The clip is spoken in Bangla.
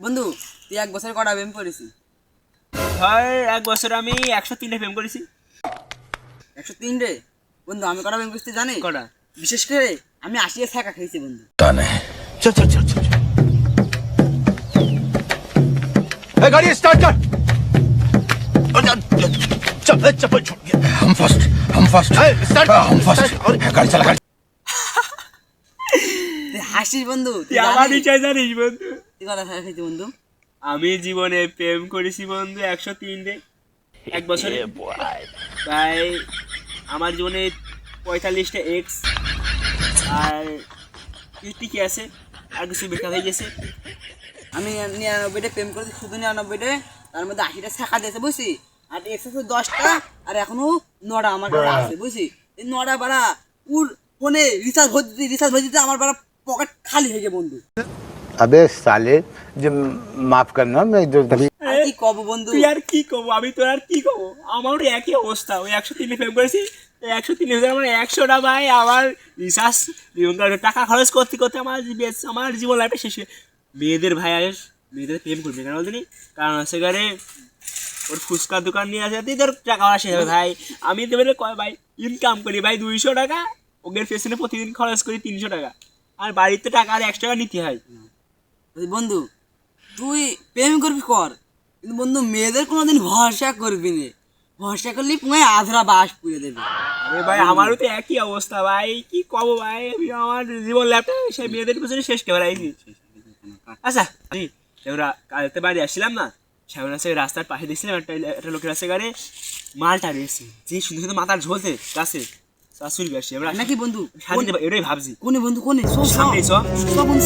বন্ধু তুই এক বছর কটা প্রেম করেছি? ভাই এক বছরে আমি 103 প্রেম করেছি। 103 রে? বন্ধু আমি কটা প্রেম করছি জানি? কটা? বিশেষ করে আমি 80 ছ্যাঁকা খাইছি বন্ধু। चल चल चल चल ए, गाड़ी स्टार्ट कर चल चप्पल छोड़ हम फर्स्ट स्टार्ट हम फर्स्ट गाड़ी चला गाड़ी তুই হাসিস বন্ধু, তুই তুই আমার জানিস? চাই জানিস বন্ধু, তুই কটা ছ্যাঁকা খাইছি বন্ধু? আমি জীবনে প্রেম করেছি বন্ধু 103 রে এক বছরে। ভাই আমার জীবনে 45টা এক্স আর কি আছে আর কিছু বেকার হয়ে গেছে। আমি 99টা প্রেম করেছি, শুধু 99টা, তার মধ্যে 80টা ছ্যাঁকা দিয়েছে বুঝছি। আর এক্স আছে 10টা, আর এখনো 9টা আমার কাছে আছে বুঝছি। এই 9টা বাড়া উর ফোনে রিচার্জ ভরে দিতে আমার বাড়া পকেট খালি হয়ে গেছে বন্ধু। अबे साले जब माफ करना मैं जो আর কি কব বন্ধু? তুই আর কি কব, আমি তোর আর কি কব, আমারও একই অবস্থা। ওই 103 প্রেম করেছি, 103 আমার 100টা ভাই আমার রিচার্জ টাকা খরচ করতে করতে আমার জীবন লাইফটা শেষ হয়ে। মেয়েদের ভাই আস মেয়েদের প্রেম করবে কেন বলতে কারণ আছে ঘরে ওর ফুচকার দোকান নিয়ে আসে তোর টাকা আসে যাবে ভাই। আমি তো বলে কয় ভাই ইনকাম করি ভাই 200 টাকা, ওদের পেছনে প্রতিদিন খরচ করি 300 টাকা, আর বাড়িতে টাকা আর 100 টাকা নিতে হয়। বন্ধু তুই প্রেম করবি কর, কিন্তু বন্ধু মেয়েদের কোনোদিন ভরসা করবি না। ভরসা করলে পুঙ্গায় আধরা বাস পুড়ে দেবে। আরে ভাই আমারও তো একই অবস্থা ভাই, কি কব ভাই, আমি আমার জীবন ল্যাপটপ সেই মেয়েদের পিছনে শেষ করে আইছি। আচ্ছা আমরা কালকে বাড়ি আসছিলাম না, সেমন আছে রাস্তার পাশে দেখছিলাম একটা লোকের আছে গাড়ি মালটা রয়েছে, যে সুন্দর সুন্দর মাথার ঝোলতে গাছে শাশুড়ি আসছে আমরা নাকি বন্ধু? শান্তি এটাই ভাবছি। কোনে বন্ধু কোনে? সামনে চ। বন্ধু